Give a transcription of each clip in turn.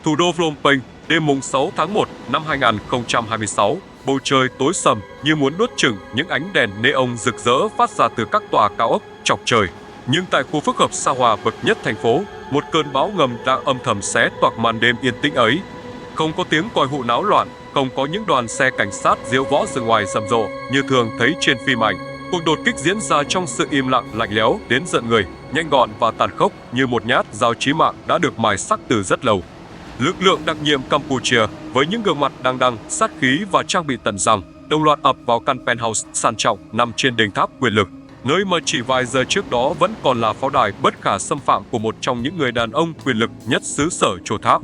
Thủ đô Phnom Penh, đêm mùng 6 tháng 1 năm 2026, bầu trời tối sầm như muốn nuốt chửng những ánh đèn neon rực rỡ phát ra từ các tòa cao ốc chọc trời. Nhưng tại khu phức hợp xa hoa bậc nhất thành phố, một cơn bão ngầm đang âm thầm xé toạc màn đêm yên tĩnh ấy. Không có tiếng còi hụ náo loạn, không có những đoàn xe cảnh sát diễu võ rừng ngoài rầm rộ như thường thấy trên phim ảnh. Cuộc đột kích diễn ra trong sự im lặng lạnh lẽo đến giận người, nhanh gọn và tàn khốc như một nhát dao chí mạng đã được mài sắc từ rất lâu. Lực lượng đặc nhiệm Campuchia với những gương mặt đằng đằng, sát khí và trang bị tận răng đồng loạt ập vào căn penthouse sang trọng nằm trên đỉnh tháp quyền lực, nơi mà chỉ vài giờ trước đó vẫn còn là pháo đài bất khả xâm phạm của một trong những người đàn ông quyền lực nhất xứ sở Chùa Tháp.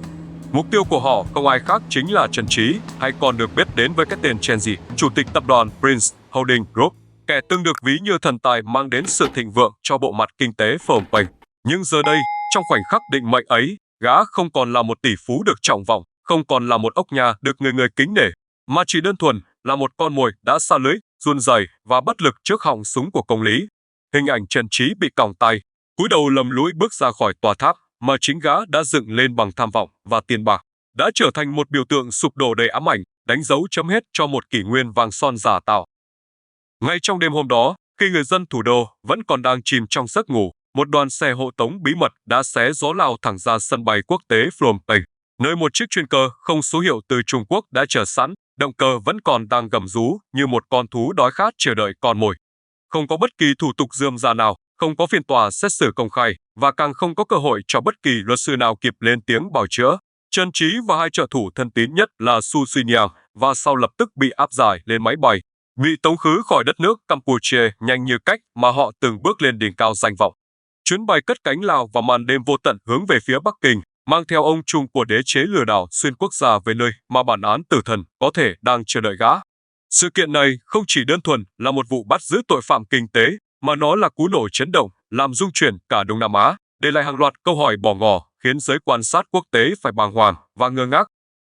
Mục tiêu của họ không ai khác chính là Trần Trí, hay còn được biết đến với cái tên Chenji, chủ tịch tập đoàn Prince Holding Group, kẻ từng được ví như thần tài mang đến sự thịnh vượng cho bộ mặt kinh tế Phnom Penh. Nhưng giờ đây, trong khoảnh khắc định mệnh ấy, gã không còn là một tỷ phú được trọng vọng, không còn là một ốc nhà được người người kính nể, mà chỉ đơn thuần là một con mồi đã xa lưới, run rẩy và bất lực trước họng súng của công lý. Hình ảnh Trần Trí bị còng tay, cúi đầu lầm lũi bước ra khỏi tòa tháp mà chính gã đã dựng lên bằng tham vọng và tiền bạc, đã trở thành một biểu tượng sụp đổ đầy ám ảnh, đánh dấu chấm hết cho một kỷ nguyên vàng son giả tạo. Ngay trong đêm hôm đó, khi người dân thủ đô vẫn còn đang chìm trong giấc ngủ, một đoàn xe hộ tống bí mật đã xé gió lao thẳng ra sân bay quốc tế Phnom Penh, nơi một chiếc chuyên cơ không số hiệu từ Trung Quốc đã chờ sẵn, động cơ vẫn còn đang gầm rú như một con thú đói khát chờ đợi con mồi. Không có bất kỳ thủ tục rườm rà nào, không có phiên tòa xét xử công khai và càng không có cơ hội cho bất kỳ luật sư nào kịp lên tiếng bào chữa. Trần Trí và hai trợ thủ thân tín nhất là Su Suy Niang và sau lập tức bị áp giải lên máy bay, bị tống khứ khỏi đất nước Campuchia nhanh như cách mà họ từng bước lên đỉnh cao danh vọng. Chuyến bay cất cánh lao vào màn đêm vô tận hướng về phía Bắc Kinh, mang theo ông trùm của đế chế lừa đảo xuyên quốc gia về nơi mà bản án tử thần có thể đang chờ đợi gã. Sự kiện này không chỉ đơn thuần là một vụ bắt giữ tội phạm kinh tế, mà nó là cú nổ chấn động, làm rung chuyển cả Đông Nam Á, để lại hàng loạt câu hỏi bỏ ngỏ, khiến giới quan sát quốc tế phải bàng hoàng và ngơ ngác.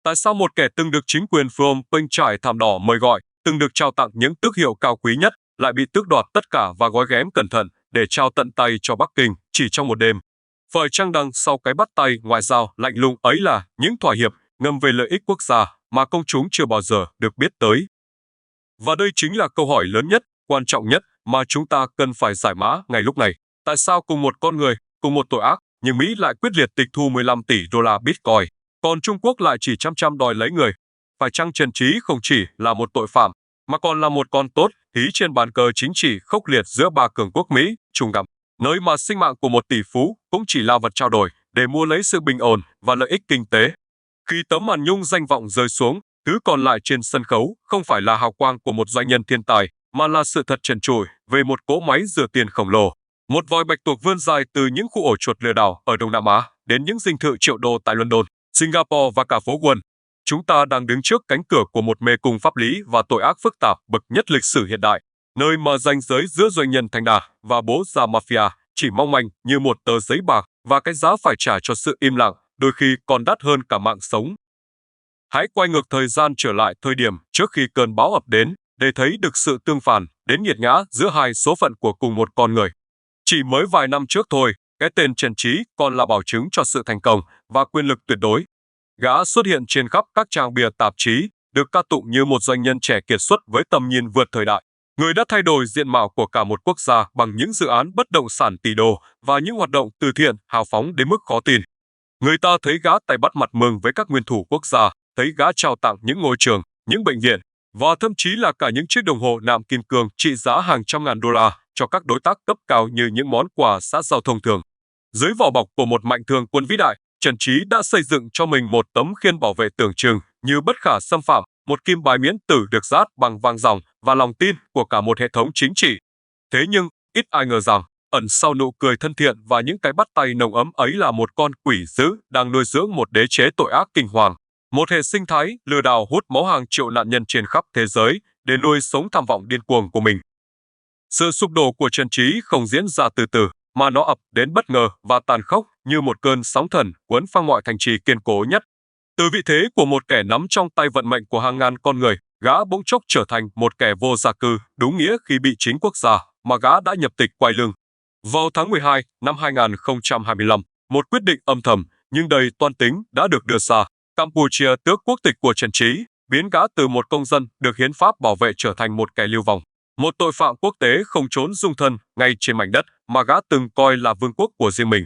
Tại sao một kẻ từng được chính quyền Phnom Penh trải thảm đỏ mời gọi, từng được trao tặng những tước hiệu cao quý nhất, lại bị tước đoạt tất cả và gói ghém cẩn thận để trao tận tay cho Bắc Kinh chỉ trong một đêm? Phải chăng đằng sau cái bắt tay ngoại giao lạnh lùng ấy là những thỏa hiệp ngầm về lợi ích quốc gia mà công chúng chưa bao giờ được biết tới? Và đây chính là câu hỏi lớn nhất, quan trọng nhất mà chúng ta cần phải giải mã ngay lúc này. Tại sao cùng một con người, cùng một tội ác, nhưng Mỹ lại quyết liệt tịch thu 15 tỷ đô la Bitcoin, còn Trung Quốc lại chỉ chăm đòi lấy người? Phải chăng Trần Trí không chỉ là một tội phạm, mà còn là một con tốt hí trên bàn cờ chính trị khốc liệt giữa ba cường quốc Mỹ, Trung gặp, nơi mà sinh mạng của một tỷ phú cũng chỉ là vật trao đổi để mua lấy sự bình ổn và lợi ích kinh tế? Khi tấm màn nhung danh vọng rơi xuống, thứ còn lại trên sân khấu không phải là hào quang của một doanh nhân thiên tài, mà là sự thật trần trụi về một cỗ máy rửa tiền khổng lồ. Một vòi bạch tuộc vươn dài từ những khu ổ chuột lừa đảo ở Đông Nam Á đến những dinh thự triệu đô tại London, Singapore và cả phố Wall. Chúng ta đang đứng trước cánh cửa của một mê cung pháp lý và tội ác phức tạp bậc nhất lịch sử hiện đại, nơi mà ranh giới giữa doanh nhân thành đạt và bố già mafia chỉ mong manh như một tờ giấy bạc, và cái giá phải trả cho sự im lặng đôi khi còn đắt hơn cả mạng sống. Hãy quay ngược thời gian trở lại thời điểm trước khi cơn bão ập đến, để thấy được sự tương phản đến nghiệt ngã giữa hai số phận của cùng một con người. Chỉ mới vài năm trước thôi, cái tên Trần Trí còn là bảo chứng cho sự thành công và quyền lực tuyệt đối. Gã xuất hiện trên khắp các trang bìa tạp chí, được ca tụng như một doanh nhân trẻ kiệt xuất với tầm nhìn vượt thời đại, người đã thay đổi diện mạo của cả một quốc gia bằng những dự án bất động sản tỷ đô và những hoạt động từ thiện hào phóng đến mức khó tin. Người ta thấy gã tay bắt mặt mừng với các nguyên thủ quốc gia, thấy gã trao tặng những ngôi trường, những bệnh viện, và thậm chí là cả những chiếc đồng hồ nạm kim cương trị giá hàng trăm ngàn đô la cho các đối tác cấp cao như những món quà xã giao thông thường. Dưới vỏ bọc của một mạnh thường quân vĩ đại, Trần Trí đã xây dựng cho mình một tấm khiên bảo vệ tưởng chừng như bất khả xâm phạm, một kim bài miễn tử được dát bằng vàng ròng và lòng tin của cả một hệ thống chính trị. Thế nhưng, ít ai ngờ rằng, ẩn sau nụ cười thân thiện và những cái bắt tay nồng ấm ấy là một con quỷ dữ đang nuôi dưỡng một đế chế tội ác kinh hoàng, một hệ sinh thái lừa đảo hút máu hàng triệu nạn nhân trên khắp thế giới để nuôi sống tham vọng điên cuồng của mình. Sự sụp đổ của Trần Trí không diễn ra từ từ, mà nó ập đến bất ngờ và tàn khốc như một cơn sóng thần cuốn phăng mọi thành trì kiên cố nhất. Từ vị thế của một kẻ nắm trong tay vận mệnh của hàng ngàn con người, gã bỗng chốc trở thành một kẻ vô gia cư, đúng nghĩa khi bị chính quốc gia mà gã đã nhập tịch quay lưng. Vào tháng 12 năm 2025, một quyết định âm thầm nhưng đầy toan tính đã được đưa ra. Campuchia tước quốc tịch của Trần Trí, biến gã từ một công dân được hiến pháp bảo vệ trở thành một kẻ lưu vong, một tội phạm quốc tế không trốn dung thân ngay trên mảnh đất mà gã từng coi là vương quốc của riêng mình.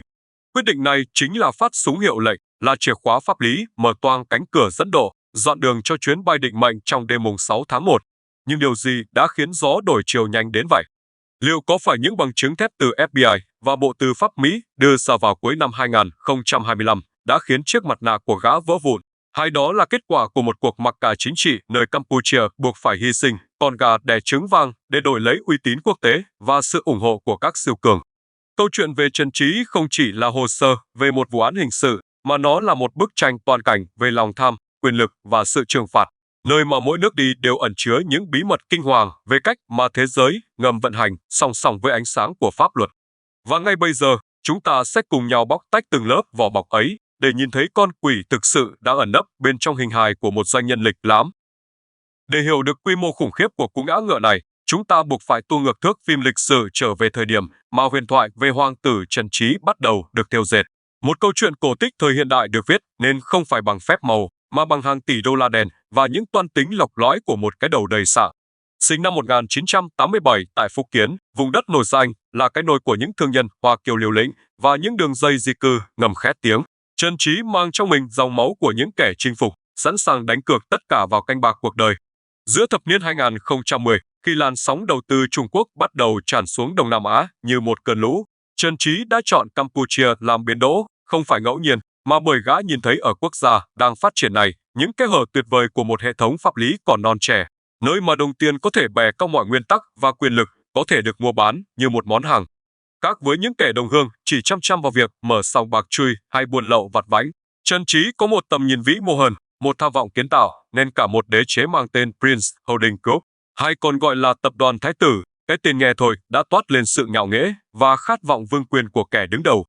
Quyết định này chính là phát súng hiệu lệnh, là chìa khóa pháp lý mở toang cánh cửa dẫn độ, dọn đường cho chuyến bay định mệnh trong đêm mùng 6 tháng 1. Nhưng điều gì đã khiến gió đổi chiều nhanh đến vậy? Liệu có phải những bằng chứng thép từ FBI và Bộ Tư pháp Mỹ đưa ra vào cuối năm 2025 đã khiến chiếc mặt nạ của gã vỡ vụn? Hay đó là kết quả của một cuộc mặc cả chính trị nơi Campuchia buộc phải hy sinh con gà đẻ trứng vàng để đổi lấy uy tín quốc tế và sự ủng hộ của các siêu cường? Câu chuyện về Trần Trí không chỉ là hồ sơ về một vụ án hình sự, mà nó là một bức tranh toàn cảnh về lòng tham, quyền lực và sự trừng phạt, nơi mà mỗi nước đi đều ẩn chứa những bí mật kinh hoàng về cách mà thế giới ngầm vận hành song song với ánh sáng của pháp luật. Và ngay bây giờ, chúng ta sẽ cùng nhau bóc tách từng lớp vỏ bọc ấy để nhìn thấy con quỷ thực sự đã ẩn nấp bên trong hình hài của một doanh nhân lịch lãm. Để hiểu được quy mô khủng khiếp của cú ngã ngựa này, chúng ta buộc phải tua ngược thước phim lịch sử trở về thời điểm mà huyền thoại về hoàng tử Trần Trí bắt đầu được thêu dệt. Một câu chuyện cổ tích thời hiện đại được viết nên không phải bằng phép màu, mà bằng hàng tỷ đô la đèn và những toan tính lọc lõi của một cái đầu đầy sạ. Sinh năm 1987 tại Phúc Kiến, vùng đất nổi danh là cái nôi của những thương nhân Hoa Kiều liều lĩnh và những đường dây di cư ngầm khét tiếng. Trần Trí mang trong mình dòng máu của những kẻ chinh phục, sẵn sàng đánh cược tất cả vào canh bạc cuộc đời. Giữa thập niên 2010, khi làn sóng đầu tư Trung Quốc bắt đầu tràn xuống Đông Nam Á như một cơn lũ, Trần Trí đã chọn Campuchia làm bến đỗ, không phải ngẫu nhiên, mà bởi gã nhìn thấy ở quốc gia đang phát triển này những kẽ hở tuyệt vời của một hệ thống pháp lý còn non trẻ, nơi mà đồng tiền có thể bè cong mọi nguyên tắc và quyền lực có thể được mua bán như một món hàng. Khác với những kẻ đồng hương chỉ chăm chăm vào việc mở sòng bạc chui hay buôn lậu vặt vãnh, Trần Trí có một tầm nhìn vĩ mô hơn, một tham vọng kiến tạo nên cả một đế chế mang tên Prince Holding Group, hay còn gọi là tập đoàn Thái tử. Cái tên nghe thôi đã toát lên sự ngạo nghễ và khát vọng vương quyền của kẻ đứng đầu.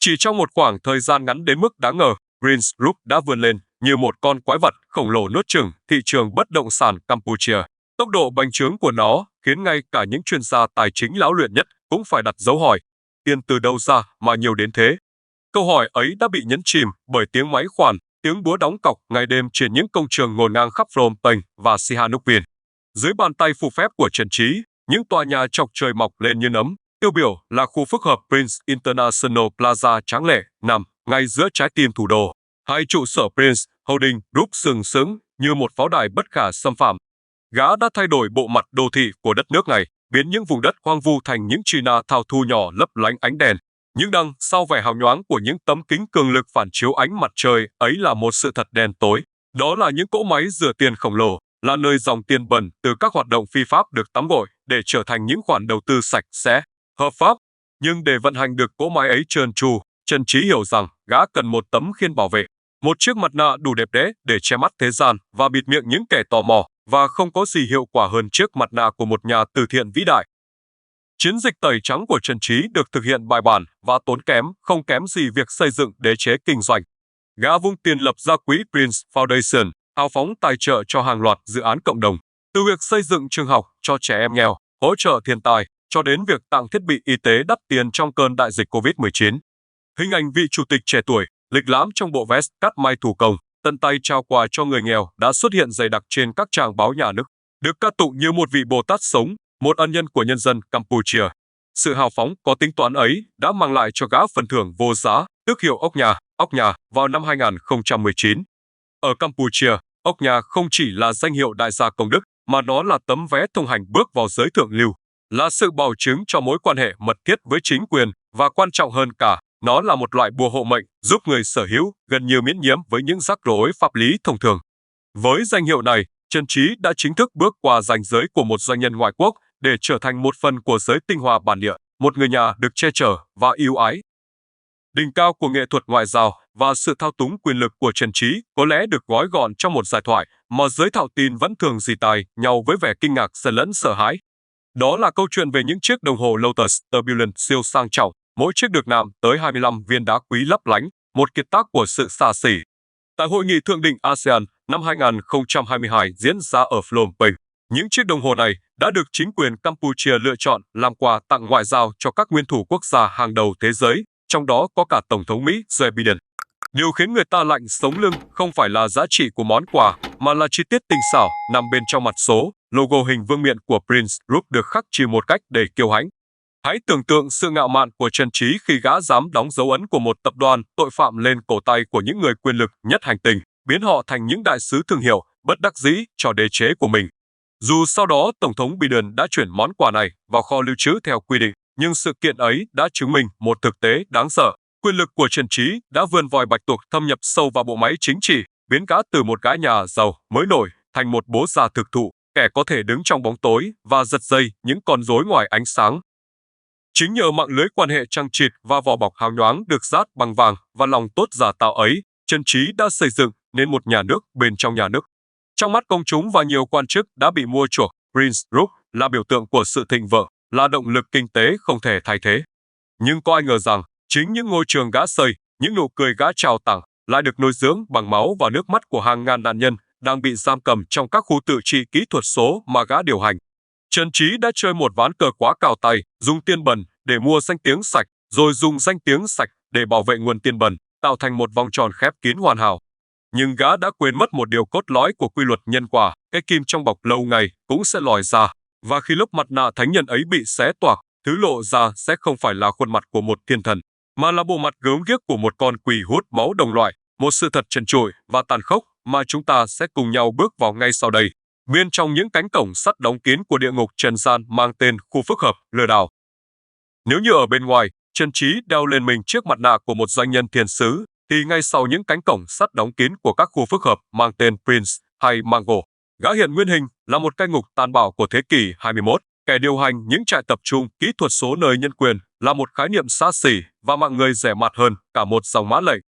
Chỉ trong một khoảng thời gian ngắn đến mức đáng ngờ, Prince Group đã vươn lên như một con quái vật khổng lồ nuốt chửng thị trường bất động sản Campuchia. Tốc độ bành trướng của nó khiến ngay cả những chuyên gia tài chính lão luyện nhất cũng phải đặt dấu hỏi. Tiền từ đâu ra mà nhiều đến thế? Câu hỏi ấy đã bị nhấn chìm bởi tiếng máy khoản, tiếng búa đóng cọc ngày đêm trên những công trường ngổn ngang khắp Phnom Penh và Sihanoukville. Dưới bàn tay phù phép của Trần Trí, những tòa nhà chọc trời mọc lên như nấm. Tiêu biểu là khu phức hợp Prince International Plaza tráng lệ nằm ngay giữa trái tim thủ đô. Hai trụ sở Prince Holding Group sừng sững như một pháo đài bất khả xâm phạm. Gã đã thay đổi bộ mặt đô thị của đất nước này, biến những vùng đất hoang vu thành những China thao thu nhỏ lấp lánh ánh đèn. Nhưng đằng sau vẻ hào nhoáng của những tấm kính cường lực phản chiếu ánh mặt trời ấy là một sự thật đen tối. Đó là những cỗ máy rửa tiền khổng lồ, là nơi dòng tiền bẩn từ các hoạt động phi pháp được tắm gội để trở thành những khoản đầu tư sạch sẽ, hợp pháp. Nhưng để vận hành được cỗ máy ấy trơn tru, Trần Trí hiểu rằng gã cần một tấm khiên bảo vệ, một chiếc mặt nạ đủ đẹp đẽ để che mắt thế gian và bịt miệng những kẻ tò mò, và không có gì hiệu quả hơn chiếc mặt nạ của một nhà từ thiện vĩ đại. Chiến dịch tẩy trắng của Trần Trí được thực hiện bài bản và tốn kém, không kém gì việc xây dựng đế chế kinh doanh. Gã vung tiền lập ra quỹ Prince Foundation, hào phóng tài trợ cho hàng loạt dự án cộng đồng, từ việc xây dựng trường học cho trẻ em nghèo, hỗ trợ thiên tai, cho đến việc tặng thiết bị y tế đắt tiền trong cơn đại dịch COVID-19. Hình ảnh vị chủ tịch trẻ tuổi, lịch lãm trong bộ vest cắt may thủ công, tận tay trao quà cho người nghèo đã xuất hiện dày đặc trên các trang báo nhà nước, được ca tụng như một vị Bồ Tát sống, một ân nhân của nhân dân Campuchia. Sự hào phóng có tính toán ấy đã mang lại cho gã phần thưởng vô giá, tước hiệu ốc nhà vào năm 2019. Ở Campuchia, ốc nhà không chỉ là danh hiệu đại gia công đức, mà nó là tấm vé thông hành bước vào giới thượng lưu, là sự bảo chứng cho mối quan hệ mật thiết với chính quyền, và quan trọng hơn cả, nó là một loại bùa hộ mệnh giúp người sở hữu gần như miễn nhiễm với những rắc rối pháp lý thông thường. Với danh hiệu này, Trần Trí đã chính thức bước qua ranh giới của một doanh nhân ngoại quốc để trở thành một phần của giới tinh hoa bản địa, một người nhà được che chở và yêu ái. Đỉnh cao của nghệ thuật ngoại giao và sự thao túng quyền lực của Trần Trí có lẽ được gói gọn trong một giải thoại mà giới thạo tin vẫn thường rỉ tai nhau với vẻ kinh ngạc xen lẫn sợ hãi. Đó là câu chuyện về những chiếc đồng hồ Lotus Turbulent siêu sang trọng, mỗi chiếc được nạm tới 25 viên đá quý lấp lánh, một kiệt tác của sự xa xỉ. Tại hội nghị thượng đỉnh ASEAN năm 2022 diễn ra ở Phnom Penh, những chiếc đồng hồ này đã được chính quyền Campuchia lựa chọn làm quà tặng ngoại giao cho các nguyên thủ quốc gia hàng đầu thế giới, trong đó có cả Tổng thống Mỹ Joe Biden. Điều khiến người ta lạnh sống lưng không phải là giá trị của món quà, mà là chi tiết tinh xảo nằm bên trong mặt số. Logo hình vương miện của Prince Group được khắc chỉ một cách đầy kiêu hãnh. Hãy tưởng tượng sự ngạo mạn của Trần Trí khi gã dám đóng dấu ấn của một tập đoàn tội phạm lên cổ tay của những người quyền lực nhất hành tinh, biến họ thành những đại sứ thương hiệu, bất đắc dĩ cho đế chế của mình. Dù sau đó Tổng thống Biden đã chuyển món quà này vào kho lưu trữ theo quy định, nhưng sự kiện ấy đã chứng minh một thực tế đáng sợ. Quyền lực của Trần Trí đã vươn vòi bạch tuộc thâm nhập sâu vào bộ máy chính trị, biến gã từ một gã nhà giàu mới nổi thành một bố già thực thụ, kẻ có thể đứng trong bóng tối và giật dây những con rối ngoài ánh sáng. Chính nhờ mạng lưới quan hệ chằng chịt và vỏ bọc hào nhoáng được dát bằng vàng và lòng tốt giả tạo ấy, Trần Trí đã xây dựng nên một nhà nước bên trong nhà nước. Trong mắt công chúng và nhiều quan chức đã bị mua chuộc, Prince Group là biểu tượng của sự thịnh vượng, là động lực kinh tế không thể thay thế. Nhưng có ai ngờ rằng, chính những ngôi trường gã xây, những nụ cười gã trao tặng lại được nuôi dưỡng bằng máu và nước mắt của hàng ngàn nạn nhân đang bị giam cầm trong các khu tự trị kỹ thuật số mà gã điều hành. Trần Trí đã chơi một ván cờ quá cao tay, dùng tiền bẩn để mua danh tiếng sạch, rồi dùng danh tiếng sạch để bảo vệ nguồn tiền bẩn, tạo thành một vòng tròn khép kín hoàn hảo. Nhưng gã đã quên mất một điều cốt lõi của quy luật nhân quả, cái kim trong bọc lâu ngày cũng sẽ lòi ra, và khi lớp mặt nạ thánh nhân ấy bị xé toạc, thứ lộ ra sẽ không phải là khuôn mặt của một thiên thần, mà là bộ mặt gớm ghiếc của một con quỷ hút máu đồng loại, một sự thật trần trụi và tàn khốc mà chúng ta sẽ cùng nhau bước vào ngay sau đây. Bên trong những cánh cổng sắt đóng kín của địa ngục trần gian mang tên khu phức hợp lừa đảo. Nếu như ở bên ngoài, Trần Trí đeo lên mình chiếc mặt nạ của một doanh nhân thiên sứ, thì ngay sau những cánh cổng sắt đóng kín của các khu phức hợp mang tên Prince hay Mango, gã hiện nguyên hình là một cai ngục tàn bạo của thế kỷ 21, kẻ điều hành những trại tập trung kỹ thuật số nơi nhân quyền là một khái niệm xa xỉ và mạng người rẻ mạt hơn cả một dòng mã lệnh.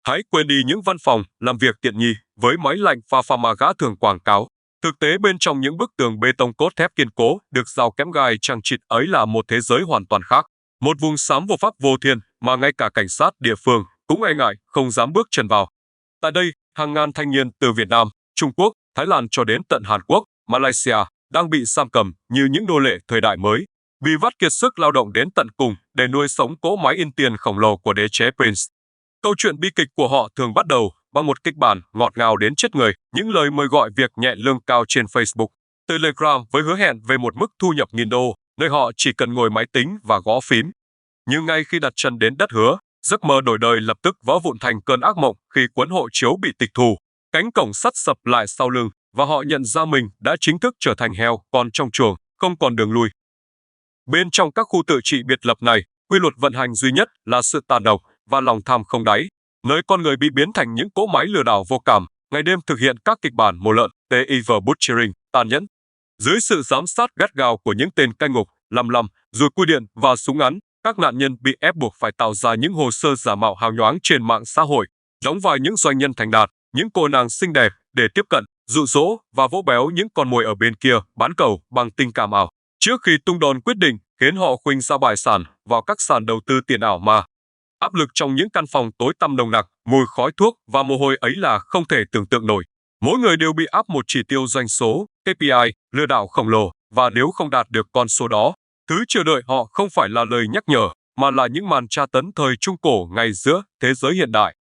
Hãy quên đi những văn phòng làm việc tiện nghi với máy lạnh pha mà gã thường quảng cáo. Thực tế bên trong những bức tường bê tông cốt thép kiên cố được rào kẽm gai chằng chịt ấy là một thế giới hoàn toàn khác, một vùng xám vô pháp vô thiên mà ngay cả cảnh sát địa phương cũng e ngại không dám bước chân vào. Tại đây, hàng ngàn thanh niên từ Việt Nam, Trung Quốc, Thái Lan cho đến tận Hàn Quốc, Malaysia đang bị giam cầm như những nô lệ thời đại mới, bị vắt kiệt sức lao động đến tận cùng để nuôi sống cỗ máy in tiền khổng lồ của đế chế Prince. Câu chuyện bi kịch của họ thường bắt đầu bằng một kịch bản ngọt ngào đến chết người, những lời mời gọi việc nhẹ lương cao trên Facebook, Telegram với hứa hẹn về một mức thu nhập $1.000, nơi họ chỉ cần ngồi máy tính và gõ phím. Nhưng ngay khi đặt chân đến đất hứa, giấc mơ đổi đời lập tức vỡ vụn thành cơn ác mộng khi cuốn hộ chiếu bị tịch thu, cánh cổng sắt sập lại sau lưng và họ nhận ra mình đã chính thức trở thành heo con trong chuồng, không còn đường lui. Bên trong các khu tự trị biệt lập này, quy luật vận hành duy nhất là sự tàn độc và lòng tham không đáy, nơi con người bị biến thành những cỗ máy lừa đảo vô cảm, ngày đêm thực hiện các kịch bản mổ lợn, evil butchering, tàn nhẫn. Dưới sự giám sát gắt gao của những tên cai ngục, lăm dùi cui điện và súng ngắn, các nạn nhân bị ép buộc phải tạo ra những hồ sơ giả mạo hào nhoáng trên mạng xã hội, đóng vai những doanh nhân thành đạt, những cô nàng xinh đẹp để tiếp cận, dụ dỗ và vỗ béo những con mồi ở bên kia bán cầu bằng tình cảm ảo. Trước khi tung đòn quyết định khiến họ khuynh ra bài sản vào các sàn đầu tư tiền ảo mà. Áp lực trong những căn phòng tối tăm nồng nặc, mùi khói thuốc và mồ hôi ấy là không thể tưởng tượng nổi. Mỗi người đều bị áp một chỉ tiêu doanh số, KPI, lừa đảo khổng lồ, và nếu không đạt được con số đó, thứ chờ đợi họ không phải là lời nhắc nhở, mà là những màn tra tấn thời Trung Cổ ngay giữa thế giới hiện đại.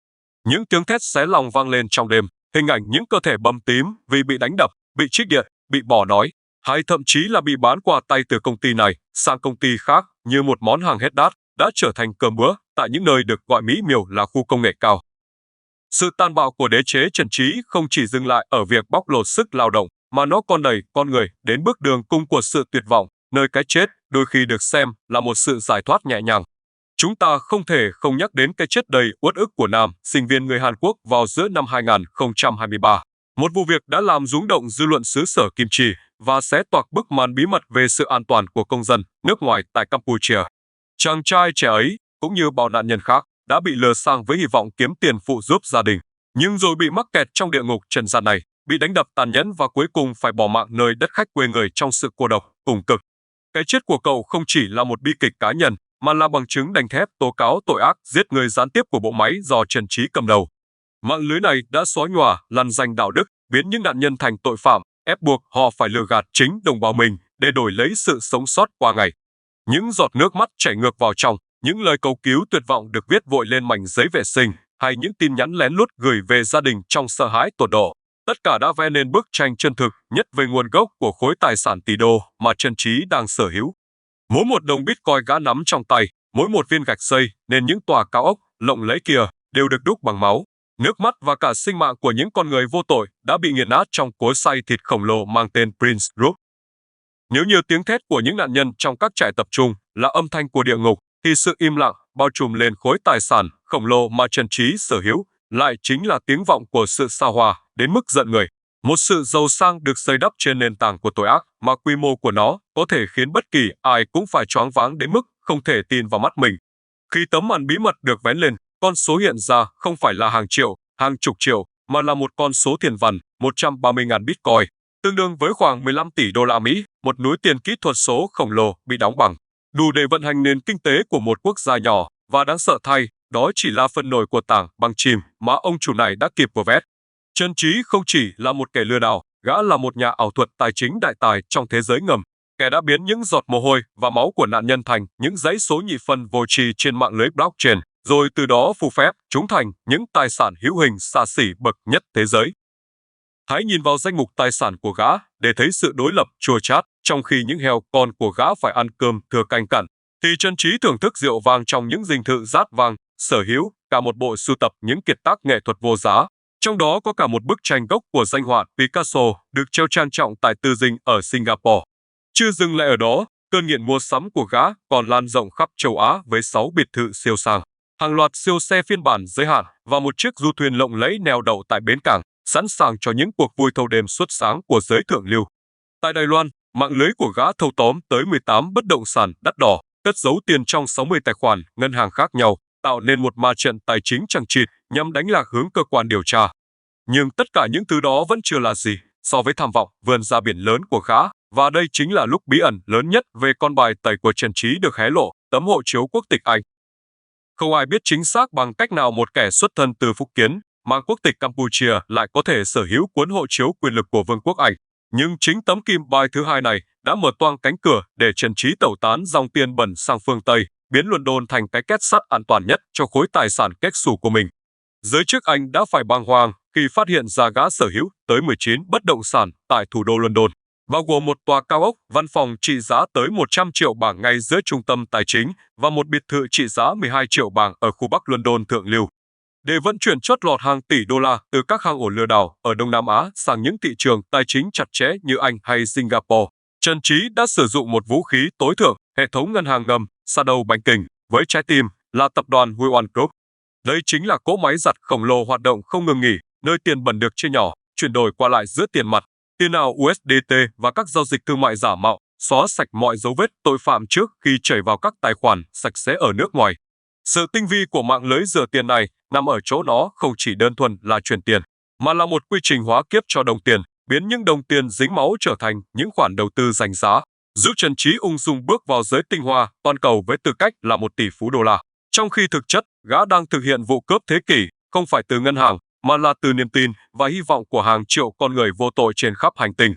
Những tiếng thét xé lòng vang lên trong đêm, hình ảnh những cơ thể bầm tím vì bị đánh đập, bị trích điện, bị bỏ đói, hay thậm chí là bị bán qua tay từ công ty này sang công ty khác như một món hàng hết đát, đã trở thành cơm bữa tại những nơi được gọi mỹ miều là khu công nghệ cao. Sự tàn bạo của đế chế Trần Trí không chỉ dừng lại ở việc bóc lột sức lao động, mà nó còn đẩy con người đến bước đường cùng của sự tuyệt vọng, nơi cái chết đôi khi được xem là một sự giải thoát nhẹ nhàng. Chúng ta không thể không nhắc đến cái chết đầy uất ức của nam sinh viên người Hàn Quốc vào giữa năm 2023. Một vụ việc đã làm rúng động dư luận xứ sở kim chi và xé toạc bức màn bí mật về sự an toàn của công dân nước ngoài tại Campuchia. Chàng trai trẻ ấy, cũng như bao nạn nhân khác, đã bị lừa sang với hy vọng kiếm tiền phụ giúp gia đình, nhưng rồi bị mắc kẹt trong địa ngục trần gian này, bị đánh đập tàn nhẫn và cuối cùng phải bỏ mạng nơi đất khách quê người trong sự cô độc, cùng cực. Cái chết của cậu không chỉ là một bi kịch cá nhân, mà là bằng chứng đanh thép tố cáo tội ác giết người gián tiếp của bộ máy do Trần Trí cầm đầu. Mạng lưới này đã xóa nhòa lằn danh đạo đức, biến những nạn nhân thành tội phạm, ép buộc họ phải lừa gạt chính đồng bào mình để đổi lấy sự sống sót qua ngày. Những giọt nước mắt chảy ngược vào trong, những lời cầu cứu tuyệt vọng được viết vội lên mảnh giấy vệ sinh, hay những tin nhắn lén lút gửi về gia đình trong sợ hãi tột độ. Tất cả đã vẽ nên bức tranh chân thực nhất về nguồn gốc của khối tài sản tỷ đô mà Trần Trí đang sở hữu. Mỗi một đồng Bitcoin gã nắm trong tay, mỗi một viên gạch xây nên những tòa cao ốc lộng lẫy kia đều được đúc bằng máu, nước mắt và cả sinh mạng của những con người vô tội đã bị nghiền nát trong cối xay thịt khổng lồ mang tên Prince Group. Nếu như tiếng thét của những nạn nhân trong các trại tập trung là âm thanh của địa ngục, thì sự im lặng bao trùm lên khối tài sản khổng lồ mà Trần Trí sở hữu lại chính là tiếng vọng của sự xa hoa đến mức giận người. Một sự giàu sang được xây đắp trên nền tảng của tội ác mà quy mô của nó có thể khiến bất kỳ ai cũng phải choáng váng đến mức không thể tin vào mắt mình. Khi tấm màn bí mật được vén lên, con số hiện ra không phải là hàng triệu, hàng chục triệu, mà là một con số tiền vằn, 130.000 Bitcoin, tương đương với khoảng 15 tỷ đô la Mỹ, một núi tiền kỹ thuật số khổng lồ bị đóng bằng, đủ để vận hành nền kinh tế của một quốc gia nhỏ, và đáng sợ thay, đó chỉ là phần nổi của tảng băng chìm mà ông chủ này đã kịp vơ vét. Trần Trí không chỉ là một kẻ lừa đảo, gã là một nhà ảo thuật tài chính đại tài trong thế giới ngầm, kẻ đã biến những giọt mồ hôi và máu của nạn nhân thành những dãy số nhị phân vô tri trên mạng lưới blockchain, rồi từ đó phù phép chúng thành những tài sản hữu hình xa xỉ bậc nhất thế giới. Hãy nhìn vào danh mục tài sản của gã để thấy sự đối lập chua chát. Trong khi những heo con của gã phải ăn cơm thừa canh cặn, thì Trần Trí thưởng thức rượu vang trong những dinh thự rát vang, sở hữu cả một bộ sưu tập những kiệt tác nghệ thuật vô giá. Trong đó có cả một bức tranh gốc của danh họa Picasso được treo trang trọng tại tư dinh ở Singapore. Chưa dừng lại ở đó, cơn nghiện mua sắm của gã còn lan rộng khắp châu Á với 6 biệt thự siêu sang, hàng loạt siêu xe phiên bản giới hạn và một chiếc du thuyền lộng lẫy neo đậu tại bến cảng, sẵn sàng cho những cuộc vui thâu đêm suốt sáng của giới thượng lưu. Tại Đài Loan, mạng lưới của gã thâu tóm tới 18 bất động sản đắt đỏ, cất giấu tiền trong 60 tài khoản ngân hàng khác nhau, tạo nên một ma trận tài chính chằng chịt nhằm đánh lạc hướng cơ quan điều tra. Nhưng tất cả những thứ đó vẫn chưa là gì so với tham vọng vươn ra biển lớn của gã, và đây chính là lúc bí ẩn lớn nhất về con bài tẩy của Trần Trí được hé lộ, tấm hộ chiếu quốc tịch Anh. Không ai biết chính xác bằng cách nào một kẻ xuất thân từ Phúc Kiến, mang quốc tịch Campuchia lại có thể sở hữu cuốn hộ chiếu quyền lực của Vương quốc Anh. Nhưng chính tấm kim bài thứ hai này đã mở toang cánh cửa để Trần Trí tẩu tán dòng tiền bẩn sang phương Tây, biến London thành cái két sắt an toàn nhất cho khối tài sản kếch xù của mình. Giới chức Anh đã phải bàng hoàng khi phát hiện ra gã sở hữu tới 19 bất động sản tại thủ đô London, bao gồm một tòa cao ốc văn phòng trị giá tới 100 triệu bảng ngay giữa trung tâm tài chính và một biệt thự trị giá 12 triệu bảng ở khu Bắc London thượng lưu. Để vận chuyển chót lọt hàng tỷ đô la từ các hang ổ lừa đảo ở Đông Nam Á sang những thị trường tài chính chặt chẽ như Anh hay Singapore, Trần Trí đã sử dụng một vũ khí tối thượng, hệ thống ngân hàng ngầm, Shadow Banking, với trái tim là tập đoàn Huion Group. Đây chính là cỗ máy giặt khổng lồ hoạt động không ngừng nghỉ, nơi tiền bẩn được chia nhỏ, chuyển đổi qua lại giữa tiền mặt, tiền ảo USDT và các giao dịch thương mại giả mạo, xóa sạch mọi dấu vết tội phạm trước khi chảy vào các tài khoản sạch sẽ ở nước ngoài. Sự tinh vi của mạng lưới rửa tiền này nằm ở chỗ nó không chỉ đơn thuần là chuyển tiền, mà là một quy trình hóa kiếp cho đồng tiền, biến những đồng tiền dính máu trở thành những khoản đầu tư danh giá, giúp Trần Trí ung dung bước vào giới tinh hoa toàn cầu với tư cách là 1 tỷ phú đô la. Trong khi thực chất, gã đang thực hiện vụ cướp thế kỷ, không phải từ ngân hàng, mà là từ niềm tin và hy vọng của hàng triệu con người vô tội trên khắp hành tinh.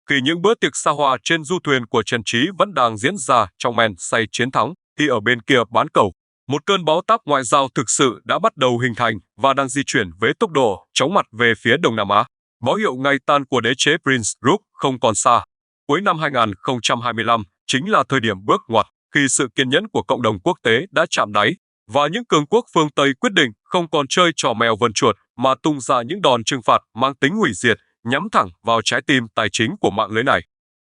Khi những bữa tiệc xa hoa trên du thuyền của Trần Trí vẫn đang diễn ra trong men say chiến thắng, thì ở bên kia bán cầu, một cơn bão táp ngoại giao thực sự đã bắt đầu hình thành và đang di chuyển với tốc độ chóng mặt về phía Đông Nam Á. Báo hiệu ngày tan của đế chế Prince Group không còn xa. Cuối năm 2025 chính là thời điểm bước ngoặt khi sự kiên nhẫn của cộng đồng quốc tế đã chạm đáy và những cường quốc phương Tây quyết định không còn chơi trò mèo vờn chuột mà tung ra những đòn trừng phạt mang tính hủy diệt nhắm thẳng vào trái tim tài chính của mạng lưới này.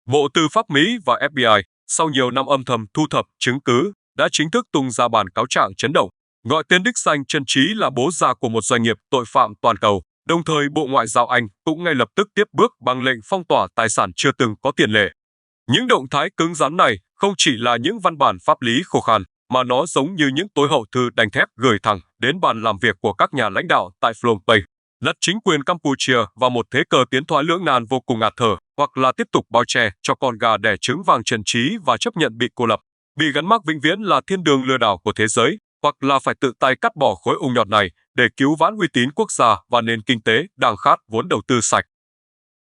Bộ Tư pháp Mỹ và FBI, sau nhiều năm âm thầm thu thập chứng cứ, đã chính thức tung ra bản cáo trạng chấn động, gọi tên đích danh Trần Trí là bố già của một doanh nghiệp tội phạm toàn cầu. Đồng thời Bộ Ngoại giao Anh cũng ngay lập tức tiếp bước bằng lệnh phong tỏa tài sản chưa từng có tiền lệ. Những động thái cứng rắn này không chỉ là những văn bản pháp lý khô khan, mà nó giống như những tối hậu thư đanh thép gửi thẳng đến bàn làm việc của các nhà lãnh đạo tại Phnom Penh, đặt chính quyền Campuchia vào một thế cờ tiến thoái lưỡng nan vô cùng ngạt thở, hoặc là tiếp tục bao che cho con gà đẻ trứng vàng Trần Trí và chấp nhận bị cô lập, bị gắn mác vĩnh viễn là thiên đường lừa đảo của thế giới, hoặc là phải tự tay cắt bỏ khối ung nhọt này để cứu vãn uy tín quốc gia và nền kinh tế đang khát vốn đầu tư sạch.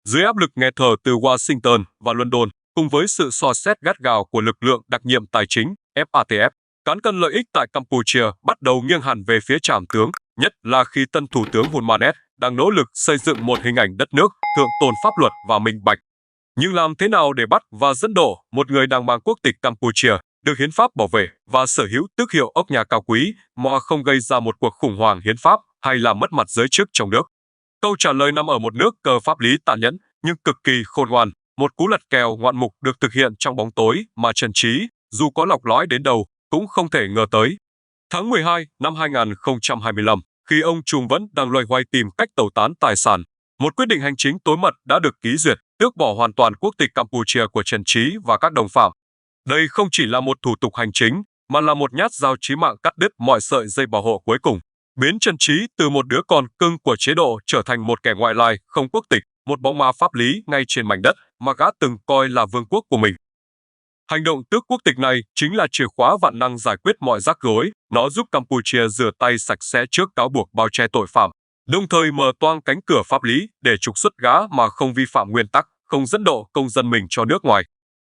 Dưới áp lực nghẹt thở từ Washington và London, cùng với sự dò xét gắt gao của lực lượng đặc nhiệm tài chính FATF, cán cân lợi ích tại Campuchia bắt đầu nghiêng hẳn về phía trảm tướng, nhất là khi tân Thủ tướng Hun Manet đang nỗ lực xây dựng một hình ảnh đất nước thượng tôn pháp luật và minh bạch. Nhưng làm thế nào để bắt và dẫn độ một người đang mang quốc tịch Campuchia, được hiến pháp bảo vệ và sở hữu tước hiệu ốc nhà cao quý mà không gây ra một cuộc khủng hoảng hiến pháp hay là mất mặt giới chức trong nước? Câu trả lời nằm ở một nước cờ pháp lý tàn nhẫn nhưng cực kỳ khôn ngoan, một cú lật kèo ngoạn mục được thực hiện trong bóng tối mà Trần Trí, dù có lọc lõi đến đâu, cũng không thể ngờ tới. Tháng 12 năm 2025, khi ông Trùm vẫn đang loay hoay tìm cách tẩu tán tài sản, một quyết định hành chính tối mật đã được ký duyệt, tước bỏ hoàn toàn quốc tịch Campuchia của Trần Trí và các đồng phạm. Đây không chỉ là một thủ tục hành chính, mà là một nhát dao chí mạng cắt đứt mọi sợi dây bảo hộ cuối cùng, biến Trần Trí từ một đứa con cưng của chế độ trở thành một kẻ ngoại lai không quốc tịch, một bóng ma pháp lý ngay trên mảnh đất mà gã từng coi là vương quốc của mình. Hành động tước quốc tịch này chính là chìa khóa vạn năng giải quyết mọi rắc rối, nó giúp Campuchia rửa tay sạch sẽ trước cáo buộc bao che tội phạm, đồng thời mở toang cánh cửa pháp lý để trục xuất gã mà không vi phạm nguyên tắc, không dẫn độ công dân mình cho nước ngoài.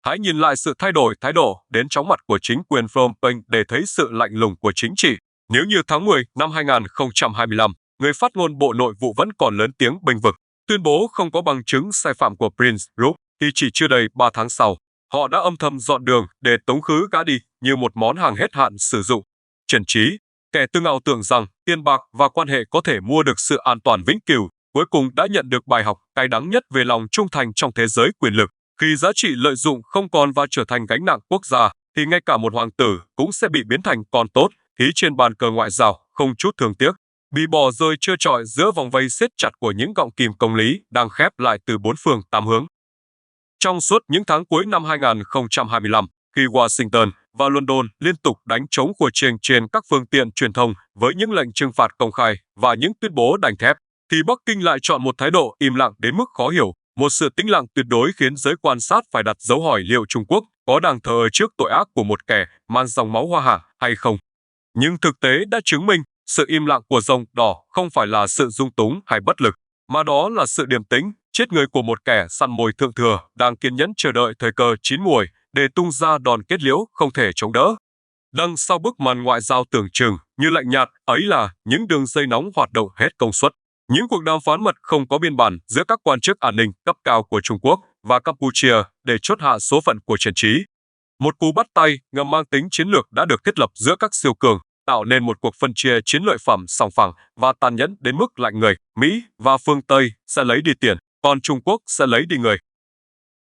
Hãy nhìn lại sự thay đổi thái độ đến chóng mặt của chính quyền Phnom Penh để thấy sự lạnh lùng của chính trị. Nếu như tháng 10 năm 2025, người phát ngôn Bộ Nội vụ vẫn còn lớn tiếng bênh vực, tuyên bố không có bằng chứng sai phạm của Prince Group, thì chỉ chưa đầy 3 tháng sau, họ đã âm thầm dọn đường để tống khứ gã đi như một món hàng hết hạn sử dụng. Trần Trí, kẻ từng ảo tưởng rằng tiền bạc và quan hệ có thể mua được sự an toàn vĩnh cửu, cuối cùng đã nhận được bài học cay đắng nhất về lòng trung thành trong thế giới quyền lực. Khi giá trị lợi dụng không còn và trở thành gánh nặng quốc gia, thì ngay cả một hoàng tử cũng sẽ bị biến thành con tốt, thí trên bàn cờ ngoại giao, không chút thương tiếc, bị bỏ rơi trơ trọi giữa vòng vây siết chặt của những gọng kìm công lý đang khép lại từ bốn phương tám hướng. Trong suốt những tháng cuối năm 2025, khi Washington và London liên tục đánh trống của trên các phương tiện truyền thông với những lệnh trừng phạt công khai và những tuyên bố đanh thép, thì Bắc Kinh lại chọn một thái độ im lặng đến mức khó hiểu, một sự tĩnh lặng tuyệt đối khiến giới quan sát phải đặt dấu hỏi liệu Trung Quốc có đang thờ ơ trước tội ác của một kẻ mang dòng máu Hoa Hạ hay không. Nhưng thực tế đã chứng minh, sự im lặng của rồng đỏ không phải là sự dung túng hay bất lực, mà đó là sự điềm tĩnh, chết người của một kẻ săn mồi thượng thừa đang kiên nhẫn chờ đợi thời cơ chín muồi để tung ra đòn kết liễu không thể chống đỡ. Đằng sau bức màn ngoại giao tưởng chừng như lạnh nhạt ấy là những đường dây nóng hoạt động hết công suất, những cuộc đàm phán mật không có biên bản giữa các quan chức an ninh cấp cao của Trung Quốc và Campuchia để chốt hạ số phận của Trần Trí. Một cú bắt tay ngầm mang tính chiến lược đã được thiết lập giữa các siêu cường, tạo nên một cuộc phân chia chiến lợi phẩm sòng phẳng và tàn nhẫn đến mức lạnh người. Mỹ và phương Tây sẽ lấy đi tiền, còn Trung Quốc sẽ lấy đi người.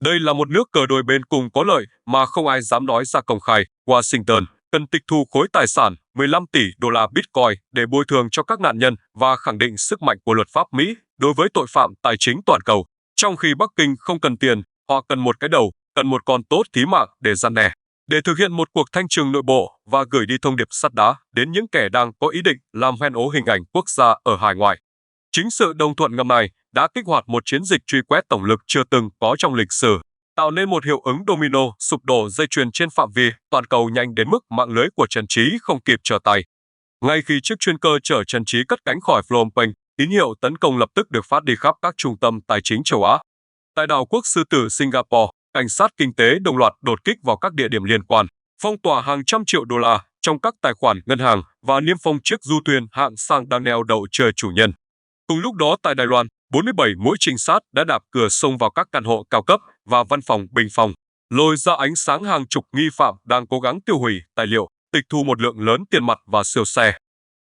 Đây là một nước cờ đôi bên cùng có lợi mà không ai dám nói ra công khai. Washington cần tịch thu khối tài sản 15 tỷ đô la Bitcoin để bồi thường cho các nạn nhân và khẳng định sức mạnh của luật pháp Mỹ đối với tội phạm tài chính toàn cầu. Trong khi Bắc Kinh không cần tiền, họ cần một cái đầu, cần một con tốt thí mạng để răn đe, để thực hiện một cuộc thanh trừng nội bộ và gửi đi thông điệp sắt đá đến những kẻ đang có ý định làm hoen ố hình ảnh quốc gia ở hải ngoại. Chính sự đồng thuận ngầm này đã kích hoạt một chiến dịch truy quét tổng lực chưa từng có trong lịch sử, tạo nên một hiệu ứng domino sụp đổ dây chuyền trên phạm vi toàn cầu nhanh đến mức mạng lưới của Trần Trí không kịp trở tay. Ngay khi chiếc chuyên cơ chở Trần Trí cất cánh khỏi Phnom Penh, tín hiệu tấn công lập tức được phát đi khắp các trung tâm tài chính châu Á. Tại đảo quốc sư tử Singapore, cảnh sát kinh tế đồng loạt đột kích vào các địa điểm liên quan, phong tỏa hàng trăm triệu đô la trong các tài khoản ngân hàng và niêm phong chiếc du thuyền hạng sang đang neo đậu chờ chủ nhân. Cùng lúc đó tại Đài Loan, 47 mũi trinh sát đã đạp cửa xông vào các căn hộ cao cấp và văn phòng bình phòng, lôi ra ánh sáng hàng chục nghi phạm đang cố gắng tiêu hủy tài liệu, tịch thu một lượng lớn tiền mặt và siêu xe.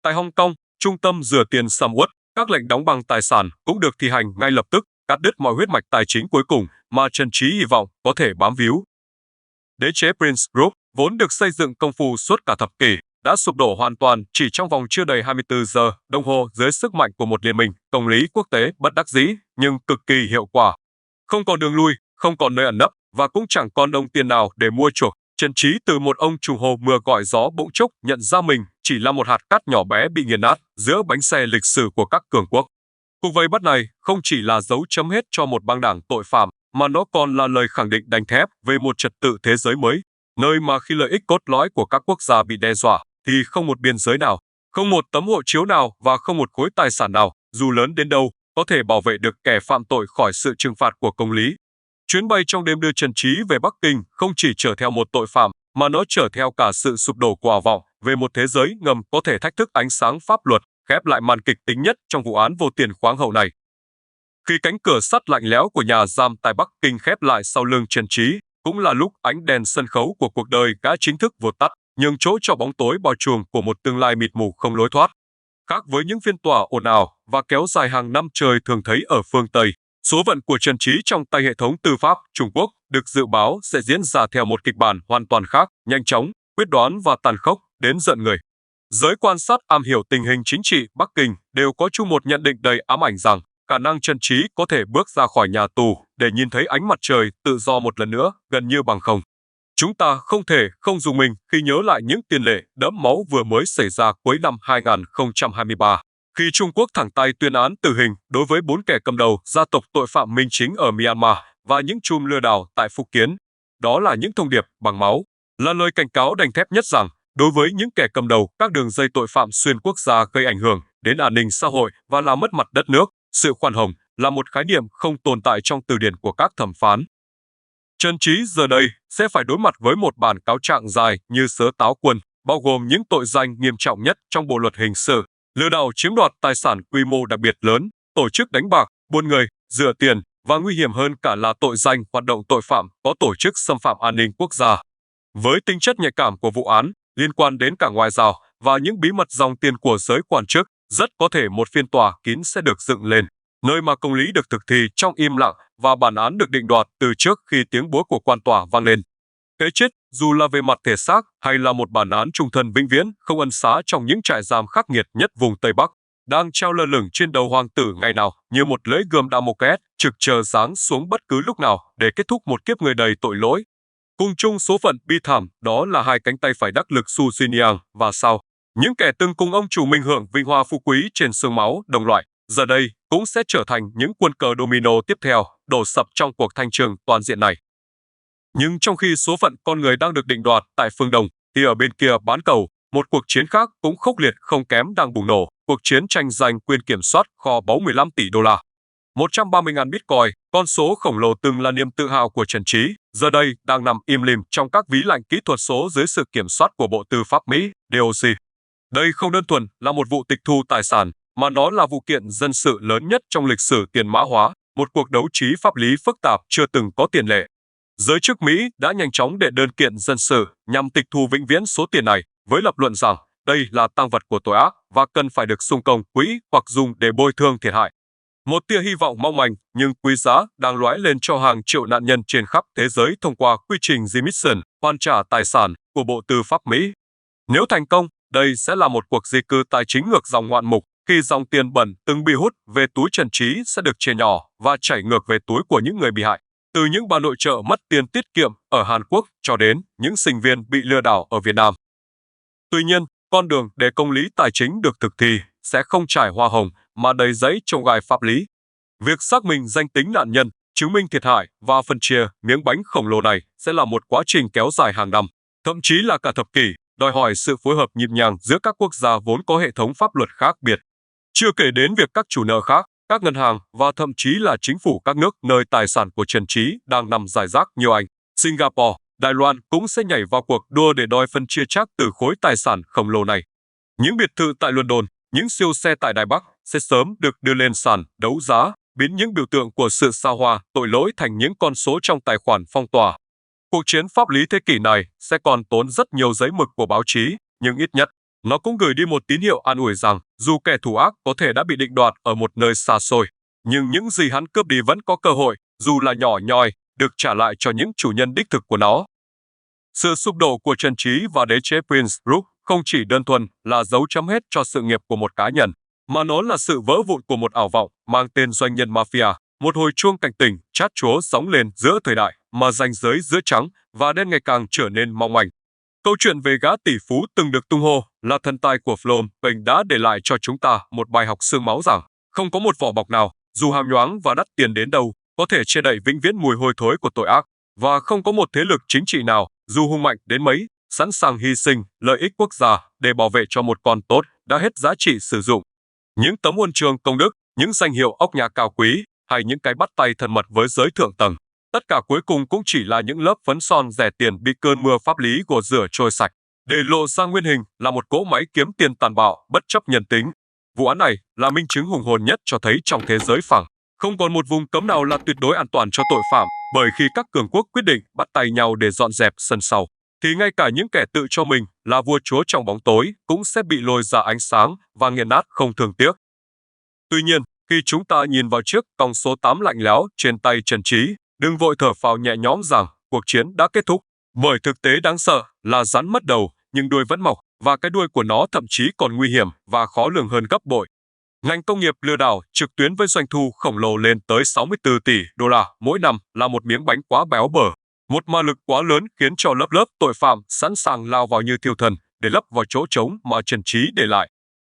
Tại Hong Kong, trung tâm rửa tiền Samwood, các lệnh đóng băng tài sản cũng được thi hành ngay lập tức, cắt đứt mọi huyết mạch tài chính cuối cùng mà Trần Trí hy vọng có thể bám víu. Đế chế Prince Group, vốn được xây dựng công phu suốt cả thập kỷ, đã sụp đổ hoàn toàn chỉ trong vòng chưa đầy 24 giờ đồng hồ dưới sức mạnh của một liên minh công lý quốc tế bất đắc dĩ nhưng cực kỳ hiệu quả. Không còn đường lui, không còn nơi ẩn nấp và cũng chẳng còn đồng tiền nào để mua chuộc. Trần Trí từ một ông trùm hồ mưa gọi gió bỗng chốc nhận ra mình chỉ là một hạt cát nhỏ bé bị nghiền nát giữa bánh xe lịch sử của các cường quốc. Cuộc vây bắt này không chỉ là dấu chấm hết cho một băng đảng tội phạm, mà nó còn là lời khẳng định đanh thép về một trật tự thế giới mới, nơi mà khi lợi ích cốt lõi của các quốc gia bị đe dọa, thì không một biên giới nào, không một tấm hộ chiếu nào và không một khối tài sản nào, dù lớn đến đâu, có thể bảo vệ được kẻ phạm tội khỏi sự trừng phạt của công lý. Chuyến bay trong đêm đưa Trần Trí về Bắc Kinh không chỉ chở theo một tội phạm, mà nó chở theo cả sự sụp đổ của ảo vọng về một thế giới ngầm có thể thách thức ánh sáng pháp luật khép lại màn kịch tính nhất trong vụ án vô tiền khoáng hậu này. Khi cánh cửa sắt lạnh lẽo của nhà giam tại Bắc Kinh khép lại sau lưng Trần Trí, cũng là lúc ánh đèn sân khấu của cuộc đời gã chính thức vụt tắt, nhường chỗ cho bóng tối bao trùm của một tương lai mịt mù không lối thoát. Khác với những phiên tòa ồn ào và kéo dài hàng năm trời thường thấy ở phương Tây, số phận của Trần Trí trong tay hệ thống tư pháp Trung Quốc được dự báo sẽ diễn ra theo một kịch bản hoàn toàn khác, nhanh chóng, quyết đoán và tàn khốc đến giận người. Giới quan sát am hiểu tình hình chính trị Bắc Kinh đều có chung một nhận định đầy ám ảnh rằng khả năng Trần Trí có thể bước ra khỏi nhà tù để nhìn thấy ánh mặt trời tự do một lần nữa gần như bằng không. Chúng ta không thể không rùng mình khi nhớ lại những tiền lệ đẫm máu vừa mới xảy ra cuối năm 2023, khi Trung Quốc thẳng tay tuyên án tử hình đối với 4 kẻ cầm đầu gia tộc tội phạm minh chính ở Myanmar và những chùm lừa đảo tại Phúc Kiến. Đó là những thông điệp bằng máu, là lời cảnh cáo đanh thép nhất rằng đối với những kẻ cầm đầu các đường dây tội phạm xuyên quốc gia gây ảnh hưởng đến an ninh xã hội và làm mất mặt đất nước, sự khoan hồng là một khái niệm không tồn tại trong từ điển của các thẩm phán. Trần Trí giờ đây sẽ phải đối mặt với một bản cáo trạng dài như sớ táo quân, bao gồm những tội danh nghiêm trọng nhất trong bộ luật hình sự: lừa đảo chiếm đoạt tài sản quy mô đặc biệt lớn, tổ chức đánh bạc, buôn người, rửa tiền và nguy hiểm hơn cả là tội danh hoạt động tội phạm có tổ chức xâm phạm an ninh quốc gia. Với tính chất nhạy cảm của vụ án liên quan đến cả ngoại giao và những bí mật dòng tiền của giới quan chức, rất có thể một phiên tòa kín sẽ được dựng lên, nơi mà công lý được thực thi trong im lặng và bản án được định đoạt từ trước khi tiếng búa của quan tòa vang lên. Cái chết, dù là về mặt thể xác hay là một bản án trung thân vĩnh viễn không ân xá trong những trại giam khắc nghiệt nhất vùng Tây Bắc, đang treo lơ lửng trên đầu hoàng tử ngày nào như một lưỡi gươm Damocles trực chờ giáng xuống bất cứ lúc nào để kết thúc một kiếp người đầy tội lỗi. Cùng chung số phận bi thảm đó là hai cánh tay phải đắc lực Su Xiniang và sau. Những kẻ từng cùng ông chủ minh hưởng vinh hoa phú quý trên xương máu đồng loại, giờ đây cũng sẽ trở thành những quân cờ domino tiếp theo đổ sập trong cuộc thanh trừng toàn diện này. Nhưng trong khi số phận con người đang được định đoạt tại phương Đông, thì ở bên kia bán cầu, một cuộc chiến khác cũng khốc liệt không kém đang bùng nổ, cuộc chiến tranh giành quyền kiểm soát kho báu 15 tỷ đô la. 130.000 Bitcoin, con số khổng lồ từng là niềm tự hào của Trần Trí, giờ đây đang nằm im lìm trong các ví lạnh kỹ thuật số dưới sự kiểm soát của Bộ Tư pháp Mỹ, DOC. Đây không đơn thuần là một vụ tịch thu tài sản, mà nó là vụ kiện dân sự lớn nhất trong lịch sử tiền mã hóa, một cuộc đấu trí pháp lý phức tạp chưa từng có tiền lệ. Giới chức Mỹ đã nhanh chóng đệ đơn kiện dân sự nhằm tịch thu vĩnh viễn số tiền này, với lập luận rằng đây là tang vật của tội ác và cần phải được xung công quỹ hoặc dùng để bồi thường thiệt hại. Một tia hy vọng mong manh nhưng quý giá đang lóe lên cho hàng triệu nạn nhân trên khắp thế giới thông qua quy trình G-Mission, hoàn trả tài sản của Bộ Tư pháp Mỹ. Nếu thành công, đây sẽ là một cuộc di cư tài chính ngược dòng ngoạn mục, khi dòng tiền bẩn từng bị hút về túi Trần Trí sẽ được chia nhỏ và chảy ngược về túi của những người bị hại. Từ những bà nội trợ mất tiền tiết kiệm ở Hàn Quốc cho đến những sinh viên bị lừa đảo ở Việt Nam. Tuy nhiên, con đường để công lý tài chính được thực thi sẽ không trải hoa hồng mà đầy giấy chông gai pháp lý. Việc xác minh danh tính nạn nhân, chứng minh thiệt hại và phân chia miếng bánh khổng lồ này sẽ là một quá trình kéo dài hàng năm, thậm chí là cả thập kỷ, đòi hỏi sự phối hợp nhịp nhàng giữa các quốc gia vốn có hệ thống pháp luật khác biệt. Chưa kể đến việc các chủ nợ khác, các ngân hàng và thậm chí là chính phủ các nước nơi tài sản của Trần Trí đang nằm rải rác như Anh, Singapore, Đài Loan cũng sẽ nhảy vào cuộc đua để đòi phân chia chác từ khối tài sản khổng lồ này. Những biệt thự tại London, những siêu xe tại Đài Bắc sẽ sớm được đưa lên sàn đấu giá, biến những biểu tượng của sự xa hoa, tội lỗi thành những con số trong tài khoản phong tỏa. Cuộc chiến pháp lý thế kỷ này sẽ còn tốn rất nhiều giấy mực của báo chí, nhưng ít nhất, nó cũng gửi đi một tín hiệu an ủi rằng dù kẻ thù ác có thể đã bị định đoạt ở một nơi xa xôi, nhưng những gì hắn cướp đi vẫn có cơ hội, dù là nhỏ nhoi, được trả lại cho những chủ nhân đích thực của nó. Sự sụp đổ của Trần Trí và đế chế Prince Group không chỉ đơn thuần là dấu chấm hết cho sự nghiệp của một cá nhân, mà nó là sự vỡ vụn của một ảo vọng mang tên doanh nhân mafia, một hồi chuông cảnh tỉnh chát chúa gióng lên giữa thời đại mà ranh giới giữa trắng và đen ngày càng trở nên mong manh. Câu chuyện về gã tỷ phú từng được tung hô là thần tài của Phnom Penh đã để lại cho chúng ta một bài học xương máu rằng không có một vỏ bọc nào, dù hàm nhoáng và đắt tiền đến đâu, có thể che đậy vĩnh viễn mùi hôi thối của tội ác, và không có một thế lực chính trị nào, dù hung mạnh đến mấy, sẵn sàng hy sinh lợi ích quốc gia để bảo vệ cho một con tốt đã hết giá trị sử dụng. Những tấm huân chương công đức, những danh hiệu ốc nhà cao quý, hay những cái bắt tay thân mật với giới thượng tầng, tất cả cuối cùng cũng chỉ là những lớp phấn son rẻ tiền bị cơn mưa pháp lý gột rửa trôi sạch, để lộ ra nguyên hình là một cỗ máy kiếm tiền tàn bạo, bất chấp nhân tính. Vụ án này là minh chứng hùng hồn nhất cho thấy trong thế giới phẳng, không còn một vùng cấm nào là tuyệt đối an toàn cho tội phạm, bởi khi các cường quốc quyết định bắt tay nhau để dọn dẹp sân sau, thì ngay cả những kẻ tự cho mình là vua chúa trong bóng tối cũng sẽ bị lôi ra ánh sáng và nghiền nát không thương tiếc. Tuy nhiên, khi chúng ta nhìn vào chiếc còng số 8 lạnh lẽo trên tay Trần Trí, đừng vội thở phào nhẹ nhõm rằng cuộc chiến đã kết thúc, bởi thực tế đáng sợ là rắn mất đầu nhưng đuôi vẫn mọc, và cái đuôi của nó thậm chí còn nguy hiểm và khó lường hơn gấp bội. Ngành công nghiệp lừa đảo trực tuyến với doanh thu khổng lồ lên tới 64 tỷ đô la mỗi năm là một miếng bánh quá béo bở, một ma lực quá lớn khiến cho lớp lớp tội phạm sẵn sàng lao vào như thiêu thần để lấp vào chỗ trống mà Trần Trí để lại.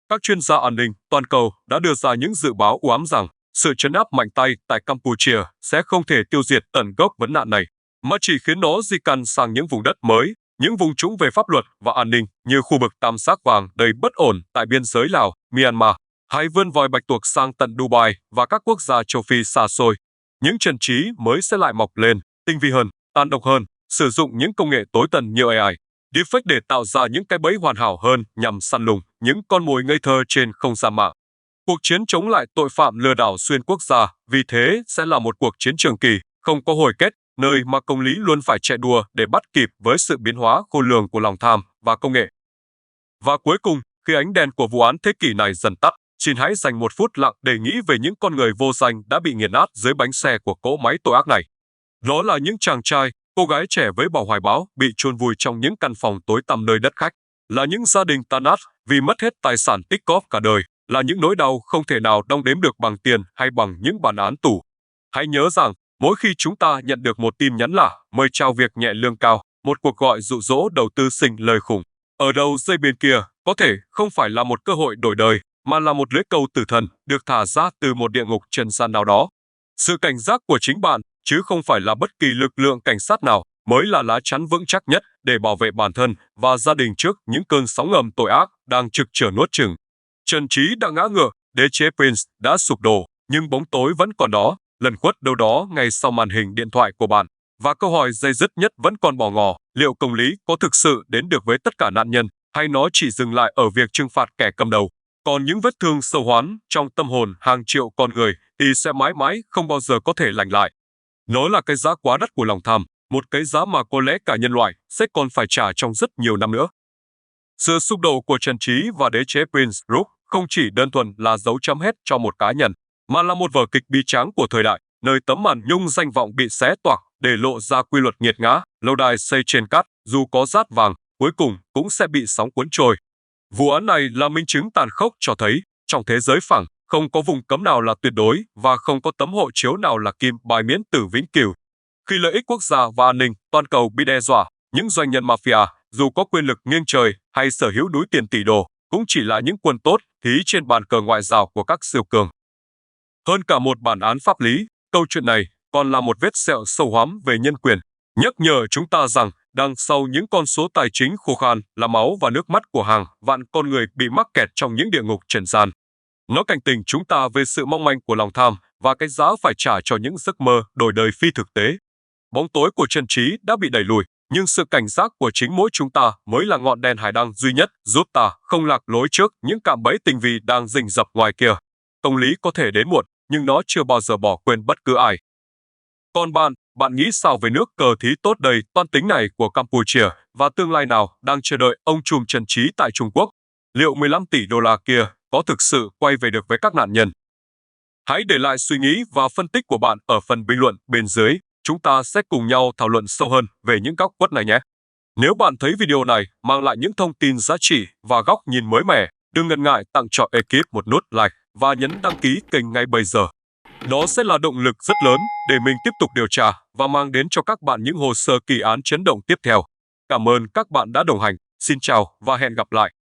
Các chuyên gia an ninh toàn cầu đã đưa ra những dự báo u ám rằng sự trấn áp mạnh tay tại Campuchia sẽ không thể tiêu diệt tận gốc vấn nạn này, mà chỉ khiến nó di căn sang những vùng đất mới, những vùng trũng về pháp luật và an ninh như khu vực tam giác vàng đầy bất ổn tại biên giới Lào, Myanmar, hay vươn vòi bạch tuộc sang tận Dubai và các quốc gia châu Phi xa xôi. Những Trần Trí mới sẽ lại mọc lên, tinh vi hơn, tàn độc hơn, sử dụng những công nghệ tối tân như AI, deepfake để tạo ra những cái bẫy hoàn hảo hơn nhằm săn lùng những con mồi ngây thơ trên không gian mạng. Cuộc chiến chống lại tội phạm lừa đảo xuyên quốc gia vì thế sẽ là một cuộc chiến trường kỳ, không có hồi kết, nơi mà công lý luôn phải chạy đua để bắt kịp với sự biến hóa khôn lường của lòng tham và công nghệ. Và cuối cùng, khi ánh đèn của vụ án thế kỷ này dần tắt, xin hãy dành một phút lặng để nghĩ về những con người vô danh đã bị nghiền nát dưới bánh xe của cỗ máy tội ác này. Đó là những chàng trai, cô gái trẻ với bào hoài bão bị chôn vùi trong những căn phòng tối tăm nơi đất khách, là những gia đình tan nát vì mất hết tài sản tích cóp cả đời, là những nỗi đau không thể nào đong đếm được bằng tiền hay bằng những bản án tù. Hãy nhớ rằng, mỗi khi chúng ta nhận được một tin nhắn lạ mời trao việc nhẹ lương cao, một cuộc gọi dụ dỗ đầu tư xinh lời khủng, ở đầu dây bên kia có thể không phải là một cơ hội đổi đời, mà là một lưỡi câu tử thần được thả ra từ một địa ngục trần gian nào đó. Sự cảnh giác của chính bạn, chứ không phải là bất kỳ lực lượng cảnh sát nào, mới là lá chắn vững chắc nhất để bảo vệ bản thân và gia đình trước những cơn sóng ngầm tội ác đang trực trở nuốt chửng. Trần Trí đã ngã ngựa, đế chế Prince đã sụp đổ, nhưng bóng tối vẫn còn đó, lẩn khuất đâu đó ngay sau màn hình điện thoại của bạn. Và câu hỏi dây dứt nhất vẫn còn bỏ ngỏ, liệu công lý có thực sự đến được với tất cả nạn nhân, hay nó chỉ dừng lại ở việc trừng phạt kẻ cầm đầu? Còn những vết thương sâu hoắm trong tâm hồn hàng triệu con người thì sẽ mãi mãi không bao giờ có thể lành lại. Nó là cái giá quá đắt của lòng tham, một cái giá mà có lẽ cả nhân loại sẽ còn phải trả trong rất nhiều năm nữa. Sự sụp đổ của Trần Trí và đế chế Prince Group không chỉ đơn thuần là dấu chấm hết cho một cá nhân, mà là một vở kịch bi tráng của thời đại, nơi tấm màn nhung danh vọng bị xé toạc để lộ ra quy luật nghiệt ngã, lâu đài xây trên cát, dù có rát vàng, cuối cùng cũng sẽ bị sóng cuốn trôi. Vụ án này là minh chứng tàn khốc cho thấy, trong thế giới phẳng, không có vùng cấm nào là tuyệt đối và không có tấm hộ chiếu nào là kim bài miễn tử vĩnh cửu. Khi lợi ích quốc gia và an ninh toàn cầu bị đe dọa, những doanh nhân mafia, dù có quyền lực nghiêng trời hay sở hữu núi tiền tỷ đô, cũng chỉ là những quân tốt thí trên bàn cờ ngoại giao của các siêu cường. Hơn cả một bản án pháp lý, câu chuyện này còn là một vết sẹo sâu hoắm về nhân quyền, nhắc nhở chúng ta rằng đằng sau những con số tài chính khô khan là máu và nước mắt của hàng vạn con người bị mắc kẹt trong những địa ngục trần gian. Nó cảnh tỉnh chúng ta về sự mong manh của lòng tham và cái giá phải trả cho những giấc mơ đổi đời phi thực tế. Bóng tối của Trần Trí đã bị đẩy lùi, nhưng sự cảnh giác của chính mỗi chúng ta mới là ngọn đèn hải đăng duy nhất giúp ta không lạc lối trước những cạm bẫy tinh vi đang rình rập ngoài kia. Công lý có thể đến muộn, nhưng nó chưa bao giờ bỏ quên bất cứ ai. Còn bạn nghĩ sao về nước cờ thí tốt đầy toan tính này của Campuchia và tương lai nào đang chờ đợi ông trùm Trần Trí tại Trung Quốc? Liệu 15 tỷ đô la kia có thực sự quay về được với các nạn nhân? Hãy để lại suy nghĩ và phân tích của bạn ở phần bình luận bên dưới. Chúng ta sẽ cùng nhau thảo luận sâu hơn về những góc khuất này nhé. Nếu bạn thấy video này mang lại những thông tin giá trị và góc nhìn mới mẻ, đừng ngần ngại tặng cho ekip một nút like và nhấn đăng ký kênh ngay bây giờ. Đó sẽ là động lực rất lớn để mình tiếp tục điều tra và mang đến cho các bạn những hồ sơ kỳ án chấn động tiếp theo. Cảm ơn các bạn đã đồng hành. Xin chào và hẹn gặp lại.